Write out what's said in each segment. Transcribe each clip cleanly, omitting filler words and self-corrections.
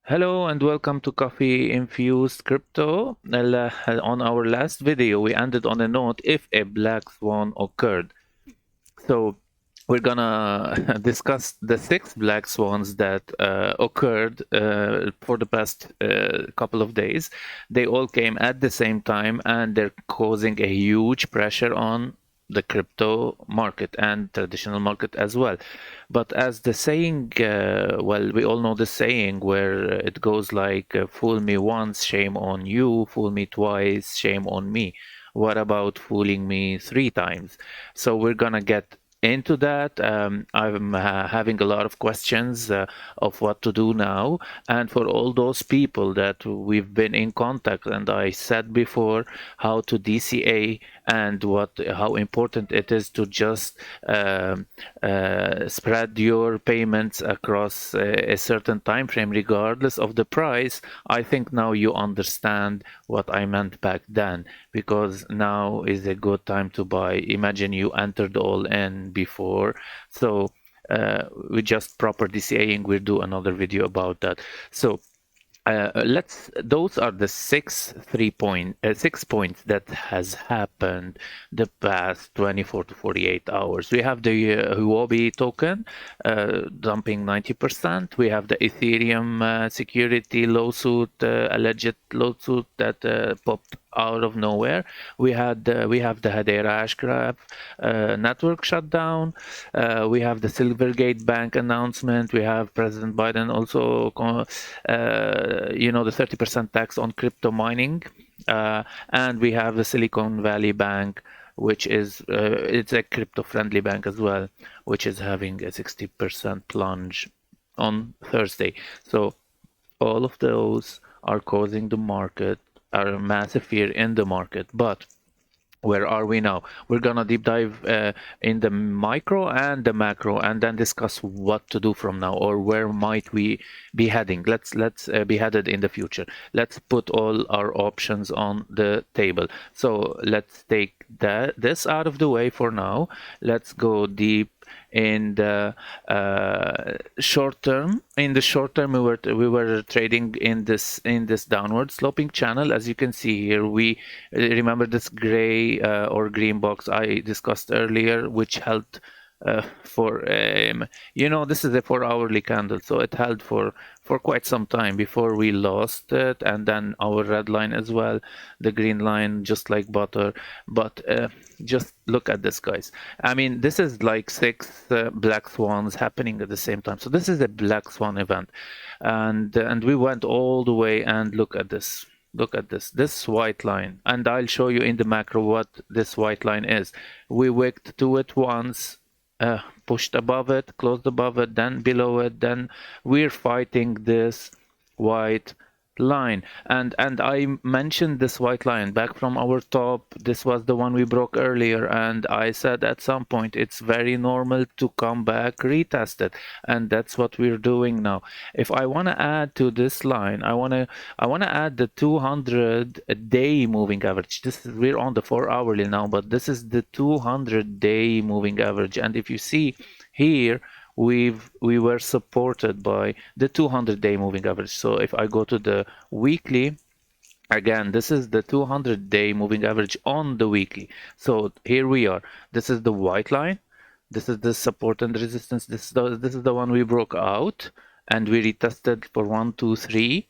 Hello and welcome to Coffee Infused Crypto. On our last video, we ended on a note if a black swan occurred. So we're gonna discuss the 6 black swans that occurred for the past couple of days. They all came at the same time and they're causing a huge pressure on the crypto market and traditional market as well. But as the saying, well, we all know the saying where it goes like, fool me once, shame on you, fool me twice, shame on me. What about fooling me 3 times? So we're gonna get into that. I'm having a lot of questions of what to do now. And for all those people that we've been in contact, and I said before how to DCA and how important it is to just spread your payments across a certain time frame regardless of the price. I think now you understand what I meant back then, because now is a good time to buy. Imagine you entered all in before, so we just proper DCAing. We'll do another video about that. So those are the 6 points that has happened the past 24 to 48 hours. We have the Huobi token dumping 90%. We have the Ethereum security lawsuit, alleged lawsuit that popped out of nowhere. We have the Hedera Ashgraph network shutdown. We have the Silvergate Bank announcement. We have President Biden also, the 30% tax on crypto mining, and we have the Silicon Valley Bank, which is it's a crypto-friendly bank as well, which is having a 60% plunge on Thursday. So all of those are causing the market, are a massive fear in the market. But where are we now? We're gonna deep dive in the micro and the macro, and then discuss what to do from now, or where might we be heading. Let's be headed in the future. Let's put all our options on the table. So let's take this out of the way for now. Let's go deep in the short term. In the short term, we were trading in this downward sloping channel. As you can see here, we remember this gray or green box I discussed earlier, which held for this is a 4-hourly candle, so it held for quite some time before we lost it, and then our red line as well, the green line, just like butter. But just look at this, guys. I mean, this is like 6 black swans happening at the same time. So this is a black swan event, and we went all the way, and look at this. Look at this white line, and I'll show you in the macro what this white line is. We wicked to it once, pushed above it, closed above it, then below it, then we're fighting this white line. And I mentioned this white line back from our top. This was the one we broke earlier, and I said at some point it's very normal to come back, retest it, and that's what we're doing now. If I want to add to this line, I want to add the 200-day moving average. We're on the 4-hourly now, but this is the 200-day moving average. And if you see here, we were supported by the 200-day moving average. So if I go to the weekly, again, this is the 200-day moving average on the weekly. So here we are. This is the white line. This is the support and resistance. This is the one we broke out, and we retested for 1, 2, 3,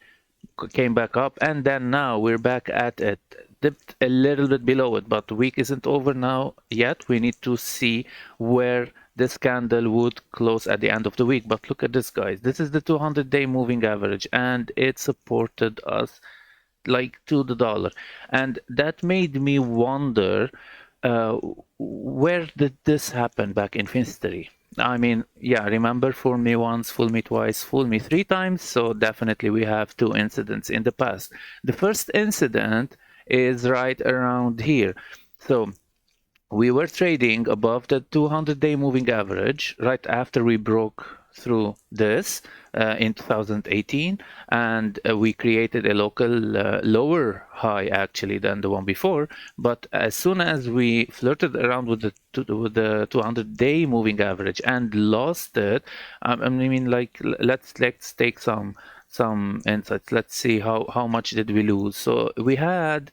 came back up, and then now we're back at it. Dipped a little bit below it, but the week isn't over now yet. We need to see where this candle would close at the end of the week. But look at this, guys. This is the 200-day moving average, and it supported us like to the dollar. And that made me wonder, where did this happen back in history? I mean, yeah, remember, fool me once, fool me twice, fool me 3 times. So definitely we have 2 incidents in the past. The first incident is right around here. So we were trading above the 200-day moving average right after we broke through this in 2018, and we created a local lower high actually than the one before. But as soon as we flirted around with the 200-day moving average and lost it, I mean, like let's take some some insights. Let's see how much did we lose. So we had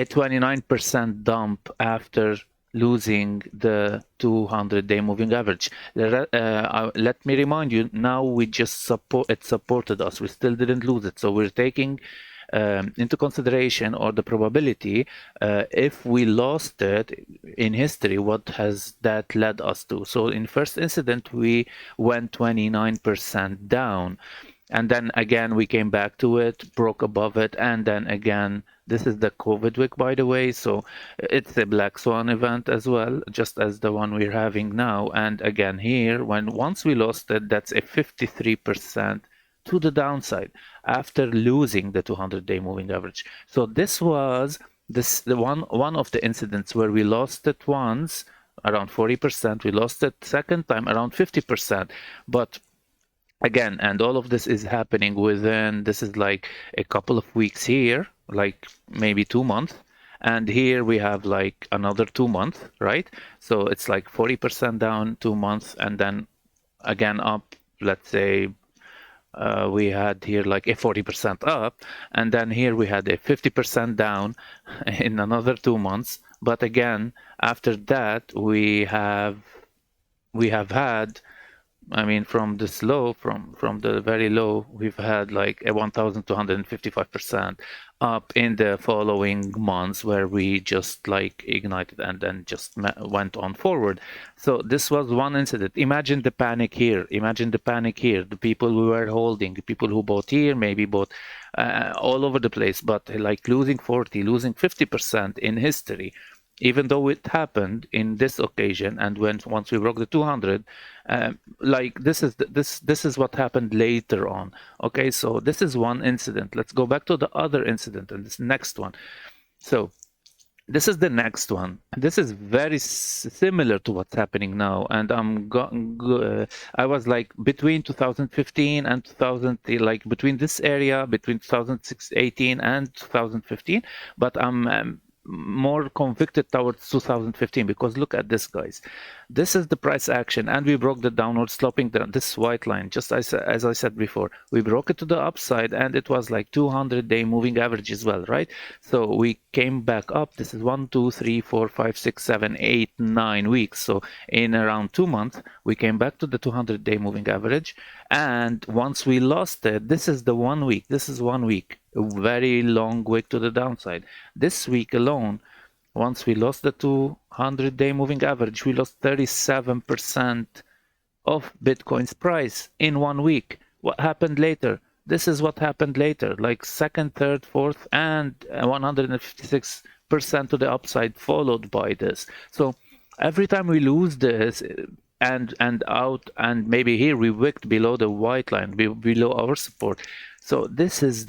a 29% dump after losing the 200-day moving average. Let me remind you, now we just supported us. We still didn't lose it. So we're taking into consideration, or the probability, if we lost it in history, what has that led us to? So in first incident, we went 29% down. And then again, we came back to it, broke above it, and then again, this is the COVID week, by the way, so it's a black swan event as well, just as the one we're having now. And again here, once we lost it, that's a 53% to the downside after losing the 200-day moving average. So this was the one of the incidents where we lost it once, around 40%. We lost it second time, around 50%. But again, and all of this is happening within, this is like a couple of weeks here, like maybe 2 months. And here we have like another 2 months, right? So it's like 40% down 2 months, and then again up, let's say, we had here like a 40% up, and then here we had a 50% down in another 2 months. But again, after that, we have had, I mean, from this low, from the very low, we've had like a 1,255% up in the following months, where we just like ignited and then just went on forward. So this was one incident. Imagine the panic here. Imagine the panic here. The people who were holding, the people who bought here, maybe bought all over the place, but like losing 40, losing 50% in history. Even though it happened in this occasion, and once we broke the 200, like this is what happened later on. Okay, so this is one incident. Let's go back to the other incident and this next one. So this is the next one. This is very similar to what's happening now, and I was like between 2015 and 2000, like between this area, between 2018 and 2015, but I'm more convicted towards 2015, because look at this, guys. This is the price action, and we broke the downward sloping down, this white line, just as I said before. We broke it to the upside, and it was like 200-day moving average as well, right? So we came back up. This is 1, 2, 3, 4, 5, 6, 7, 8, 9 weeks. So in around 2 months, we came back to the 200-day moving average. And once we lost it, this is the 1 week. This is 1 week, a very long week to the downside. This week alone, once we lost the 200-day moving average, we lost 37% of Bitcoin's price in 1 week. What happened later? This is what happened later, like second, third, fourth, and 156% to the upside, followed by this. So every time we lose this, and out, and maybe here we wicked below the white line, below our support. So this is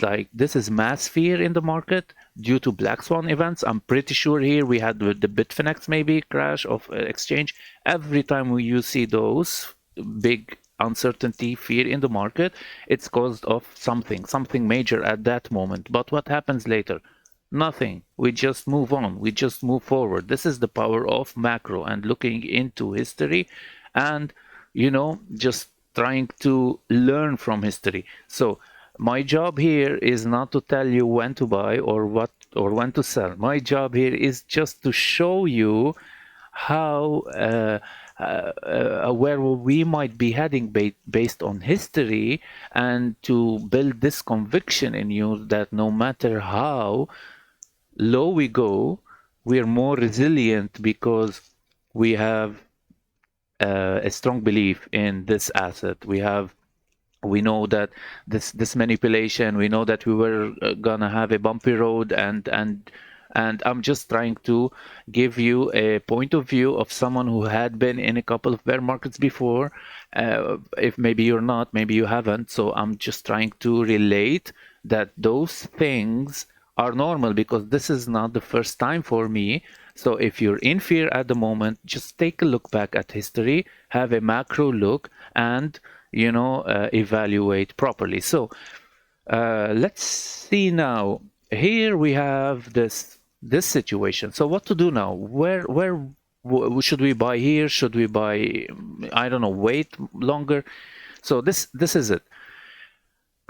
mass fear in the market due to black swan events. I'm pretty sure here we had the Bitfinex maybe crash of exchange. Every time you see those big uncertainty, fear in the market, it's caused of something major at that moment. But what happens later? Nothing. We just move on. We just move forward. This is the power of macro and looking into history, and just trying to learn from history. So my job here is not to tell you when to buy or when to sell. My job here is just to show you how where we might be heading based on history, and to build this conviction in you that no matter how low we go, we're more resilient, because we have a strong belief in this asset. We know that this manipulation, we know that we were gonna have a bumpy road, and I'm just trying to give you a point of view of someone who had been in a couple of bear markets before. If maybe you're not, maybe you haven't. So I'm just trying to relate that those things are normal, because this is not the first time for me. So if you're in fear at the moment, just take a look back at history, have a macro look, and evaluate properly. So let's see now. Here we have this situation. So what to do now? Where should we buy here? Should we buy, I don't know, wait longer? So this is it.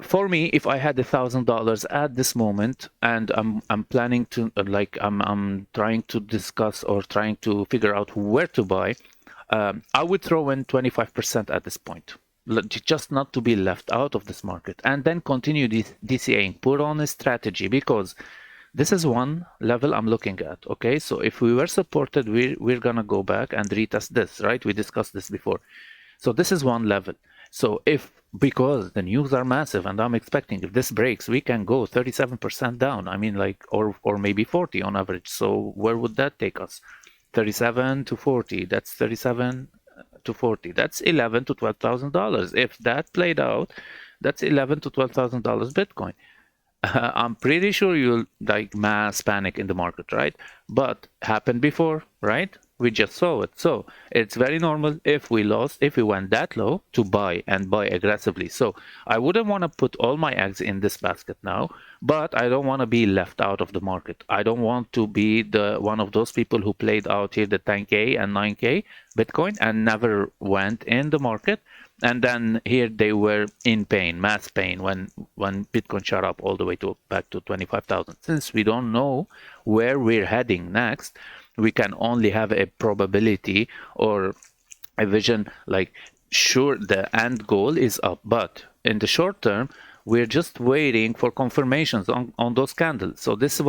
for me, if I had $1,000 at this moment, and I'm planning to I'm trying to discuss or trying to figure out where to buy, I would throw in 25% at this point, just not to be left out of this market, and then continue DCAing, put on a strategy, because this is one level I'm looking at. Okay, so if we were supported, we're gonna go back and retest this, right? We discussed this before. So this is one level. So if, because the news are massive, and I'm expecting if this breaks, we can go 37% down. I mean, like, or maybe 40 on average. So where would that take us? 37 to 40. That's 37 to 40. That's 11 to $12,000. If that played out, that's 11 to $12,000 Bitcoin. I'm pretty sure you'll like mass panic in the market, right? But happened before, right? We just saw it. So it's very normal if we lost, if we went that low, to buy and buy aggressively. So I wouldn't want to put all my eggs in this basket now, but I don't want to be left out of the market. I don't want to be the one of those people who played out here the 10K and 9K Bitcoin and never went in the market. And then here they were in pain, mass pain, when Bitcoin shot up all the way to back to 25,000. Since we don't know where we're heading next, we can only have a probability or a vision, like, sure, the end goal is up, but in the short term, we're just waiting for confirmations on those candles. So this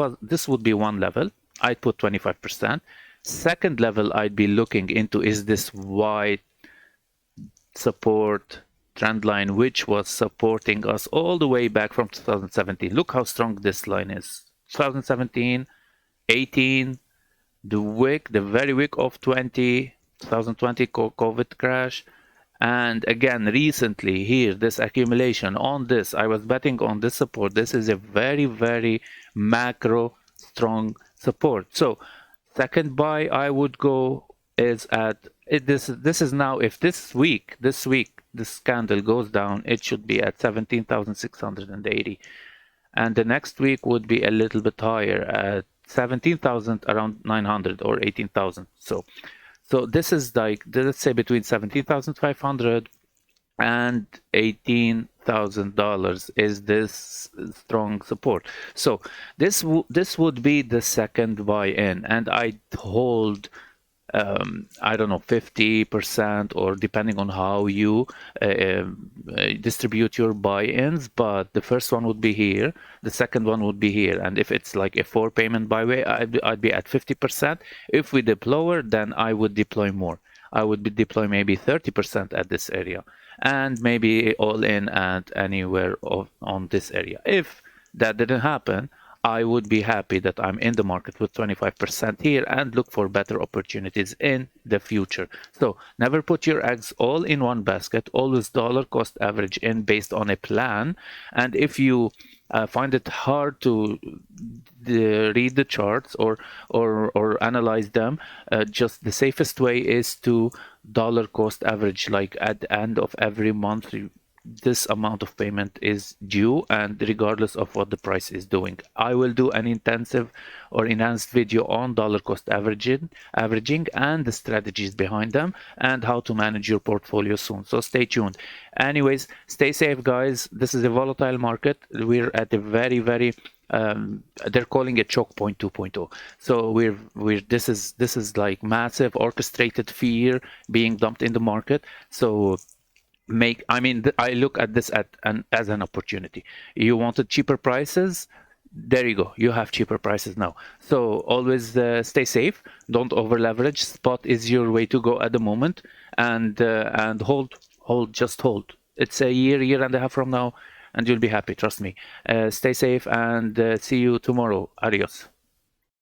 would be one level. I'd put 25%. Second level I'd be looking into is this white support trend line, which was supporting us all the way back from 2017. Look how strong this line is. 2017, 18, the very week of 2020 COVID crash, and again recently here, this accumulation on this. I was betting on this support. This is a very macro strong support. So second buy I would go is at this is now, if this week this candle goes down, it should be at 17,680, and the next week would be a little bit higher at 17,000, around 900 or 18,000. So this is like, let's say, between 17,500 and $18,000 is this strong support. So this would be the second buy-in, and I'd hold I don't know, 50%, or depending on how you distribute your buy-ins. But the first one would be here, the second one would be here, and if it's like a 4 payment buy way, I'd be at 50%. If we deploy, then I would deploy more. I would deploy maybe 30% at this area, and maybe all in at anywhere on this area. If that didn't happen, I would be happy that I'm in the market with 25% here and look for better opportunities in the future. So never put your eggs all in one basket. Always dollar cost average in based on a plan. And if you find it hard to read the charts or analyze them, just the safest way is to dollar cost average. Like at the end of every month, this amount of payment is due, and regardless of what the price is doing. I will do an intensive or enhanced video on dollar cost averaging and the strategies behind them and how to manage your portfolio soon. So stay tuned. Anyways, stay safe, guys. This is a volatile market. We're at a very they're calling it choke point 2.0. So this is like massive orchestrated fear being dumped in the market. So I look at this as an opportunity. You wanted cheaper prices, there you go, you have cheaper prices now. So always stay safe, don't over leverage. Spot is your way to go at the moment, and just hold. It's a year and a half from now, and you'll be happy, trust me. Stay safe, and see you tomorrow. Adios.